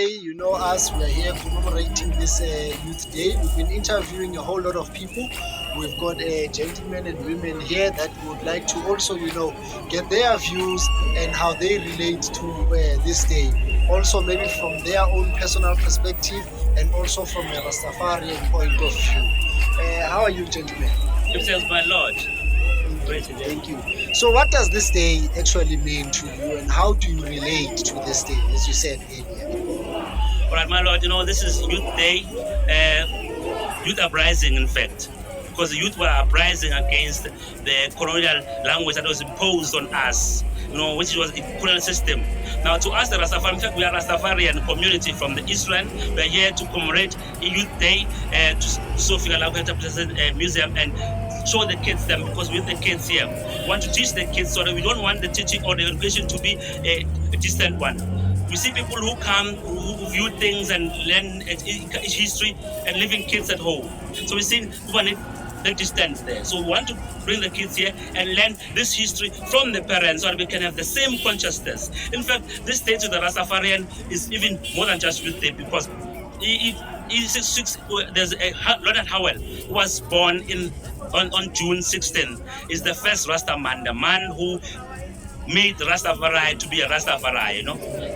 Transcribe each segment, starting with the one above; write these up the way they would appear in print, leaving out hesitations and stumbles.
You know us, we are here commemorating this Youth Day. We've been interviewing a whole lot of people. We've got gentlemen and women here that would like to also, get their views and how they relate to this day. Also, maybe from their own personal perspective and also from a Rastafarian point of view. How are you, gentlemen? Himself, my Lord. Thank you. So, what does this day actually mean to you, and how do you relate to this day, as you said earlier? All right, my Lord, this is Youth Day, youth uprising, in fact, because the youth were uprising against the colonial language that was imposed on us, which was a colonial system. Now, to us, the Rastafarian, in fact, we are Rastafarian community from the Eastland. We are here to commemorate Youth Day to Sophia Lakweta Museum and show the kids them, because with the kids here, we want to teach the kids so that we don't want the teaching or the education to be a distant one. We see people who come, who view things and learn history and leaving kids at home. So we see people need the distance there. So we want to bring the kids here and learn this history from the parents so that we can have the same consciousness. In fact, this day to the Rastafarian is even more than just Youth Day, because there's Leonard Howell, who was born on June 16th, is the first Rastaman, the man who made Rastafari to be a Rastafari,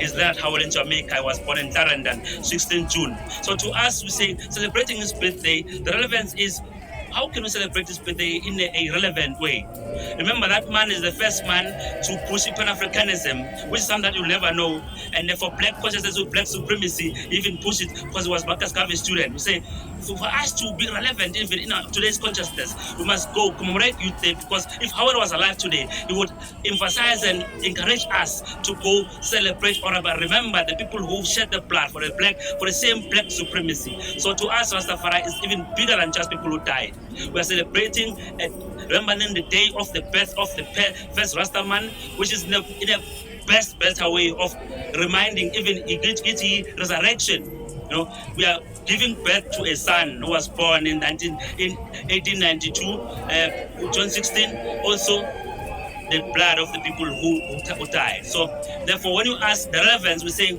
He's Leonard Howell in Jamaica. He was born in Clarendon, 16 June. So to us, we say celebrating his birthday, the relevance is, how can we celebrate his birthday in a relevant way? Remember, that man is the first man to push Pan-Africanism, which is something that you'll never know. And for black consciousness, with black supremacy, he even pushed it because he was Marcus Garvey's student. We say, for us to be relevant even in today's consciousness, we must go commemorate Youth Day, because if Howard was alive today, he would emphasize and encourage us to go celebrate or remember the people who shed the blood for the same black supremacy. So to us, Rastafari is even bigger than just people who died. We are celebrating and remembering the day of the birth of the first Rastaman, which is in a better way of reminding even its resurrection. We are giving birth to a son who was born in 1892, John 16. Also, the blood of the people who died. So, therefore, when you ask the relevance, we say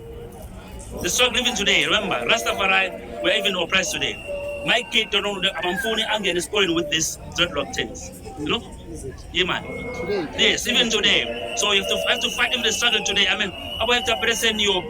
the struggle even today. Remember, Rastafari were even oppressed today. My kid don't know that I'm phoning Angan is going with this dreadlock things. Yeah, man. Today? Yes, even today. So you have to fight in the struggle today. I want to present you.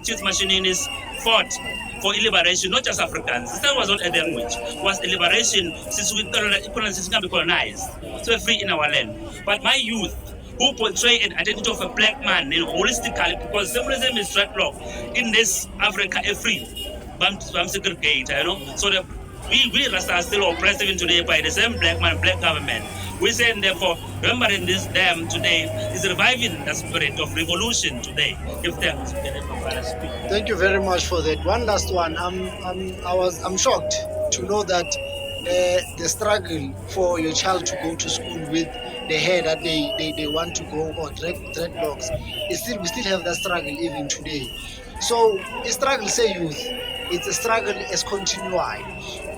Chief Machininis fought for liberation, not just Africans. That was not a language. It was a liberation since we can be colonized. So we're free in our land. But my youth, who portray an identity of a black man, holistically, because symbolism is dreadlock in this Africa, a free. I'm segregated, So we Rasta are still oppressed even today by the same black man, black government. We say, therefore, remembering this dam today is reviving the spirit of revolution today. Give thanks. Thank you very much for that. One last one. I'm shocked to know that the struggle for your child to go to school with the hair that they want to go, or dreadlocks, we still have that struggle even today. So a struggle, say youth, it's a struggle as continual.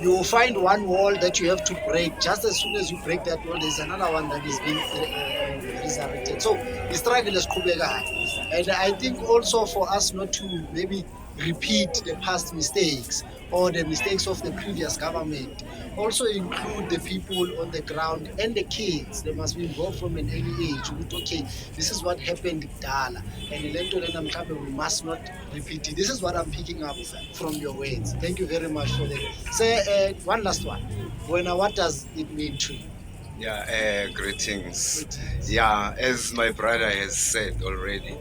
You will find one wall that you have to break. Just as soon as you break that wall, there's another one that is being resurrected. So the struggle is kubega. And I think also for us not to maybe repeat the past mistakes or the mistakes of the previous government, also include the people on the ground and the kids. They must be involved from an early age. Okay, this is what happened Dala, and we must not repeat it. This is what I'm picking up from your words. Thank you very much for that. Say one last one. What does it mean to you? Yeah, greetings. Yeah, as my brother has said already,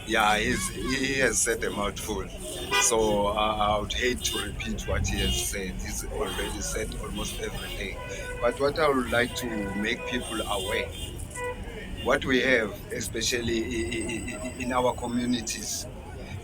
yeah, he has said a mouthful. So I would hate to repeat what he has said. He's already said almost everything. But what I would like to make people aware, what we have, especially in our communities,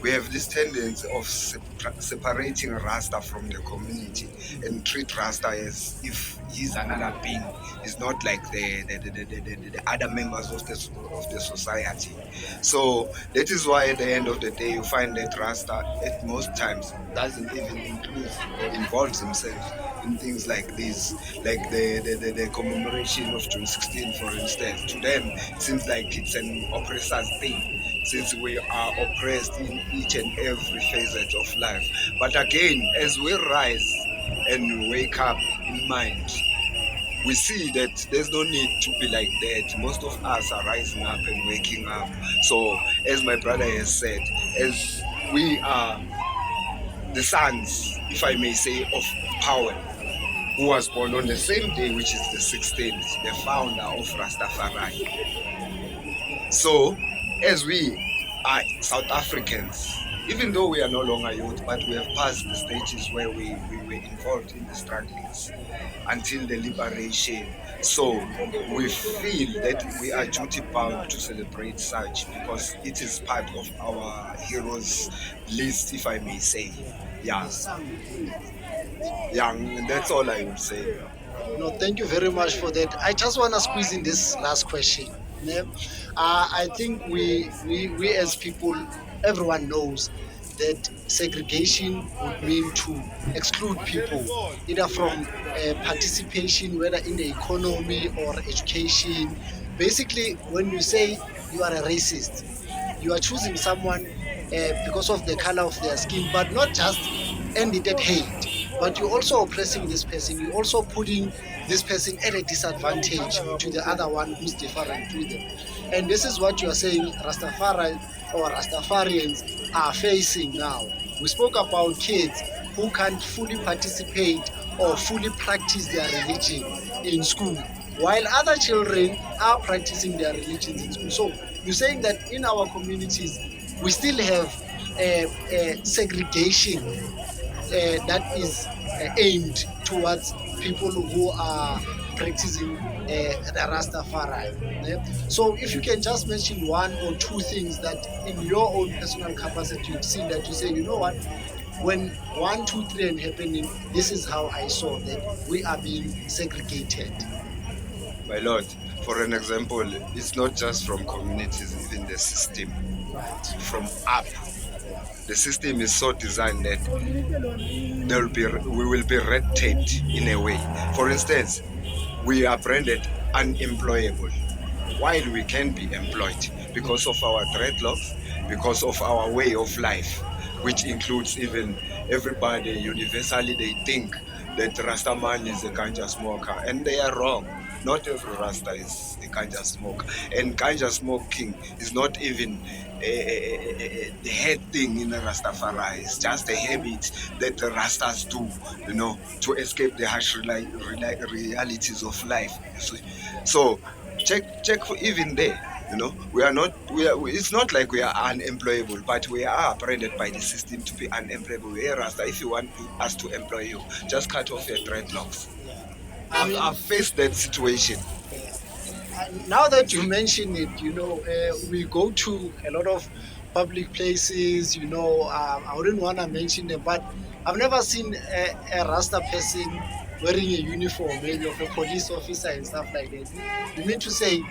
we have this tendency of separating Rasta from the community and treat Rasta as if he's another being. He's not like the other members of the society. So that is why at the end of the day you find that Rasta at most times doesn't even include or involves himself in things like this, like the commemoration of June 16, for instance. To them, it seems like it's an oppressor's thing. since we are oppressed in each and every facet of life. But again, as we rise and wake up in mind, we see that there's no need to be like that. Most of us are rising up and waking up. So, as my brother has said, as we are the sons, if I may say, of Power, who was born on the same day, which is the 16th, the founder of Rastafari. So, as we are South Africans, even though we are no longer youth, but we have passed the stages where we were involved in the struggles until the liberation. So we feel that we are duty bound to celebrate such because it is part of our heroes list, if I may say. Yeah. Yeah, and that's all I would say. No, thank you very much for that. I just want to squeeze in this last question. Yeah. I think we as people, everyone knows that segregation would mean to exclude people either from participation, whether in the economy or education. Basically, when you say you are a racist, you are choosing someone because of the color of their skin, but not just ended at hate, but you're also oppressing this person. You're also putting this person at a disadvantage to the other one who's different to them. And this is what you are saying Rastafari or Rastafarians are facing now. We spoke about kids who can't fully participate or fully practice their religion in school, while other children are practicing their religions in school. So you're saying that in our communities, we still have segregation that is aimed towards people who are practicing the Rastafari. Yeah? So if you can just mention one or two things that in your own personal capacity you've seen that you say, you know what, when 1, 2, 3 and happening, this is how I saw that we are being segregated. My Lord, for an example, it's not just from communities, even the system, from up. The system is so designed that we will be red taped in a way. For instance, we are branded unemployable while we can be employed because of our dreadlocks, because of our way of life, which includes even everybody universally they think that Rastaman is a ganja smoker, and they are wrong. Not every Rasta is a ganja smoker, and ganja smoking is not even the head thing in the Rastafari. It's just a habit that the Rastas do, to escape the harsh realities of life. So check for even there. It's not like we are unemployable, but we are branded by the system to be unemployable. Hey, Rasta, if you want us to employ you, just cut off your dreadlocks. I've faced that situation. Now that you mention it, we go to a lot of public places, I wouldn't want to mention them, but I've never seen a Rasta person wearing a uniform, maybe of a police officer and stuff like that. You mean to say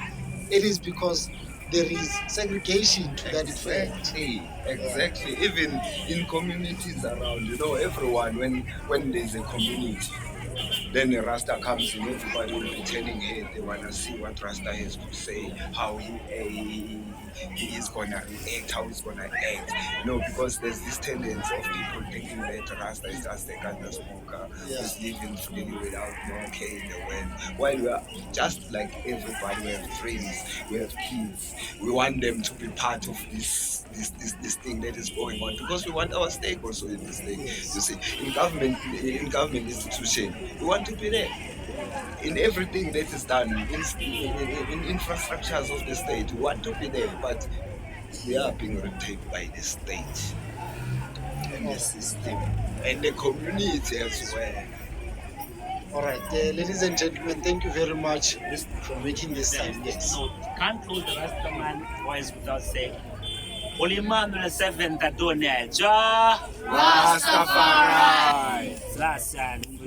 it is because there is segregation to that effect? Exactly. Even in communities around, everyone, when there's a community, then a Rasta comes in, everybody will be turning head. They want to see what Rasta has to say, how he is going to react, how he's going to act. Because there's this tendency of people thinking that Rasta is just a ganja smoker who's living freely without no care in the world. While we are just like everybody, we have friends, we have kids. We want them to be part of this thing that is going on because we want our stake also in this thing. Yes. You see, in government institution, we want to be there. In everything that is done, in infrastructures of the state, we want to be there, but we are being retained by the state and the system and the community as well. All right, ladies and gentlemen, thank you very much for making this time. Yes. Can't close the Rastaman voice without saying, Holy Emmanuel 7th Adonia, Ja Rastafari! Rastafarian.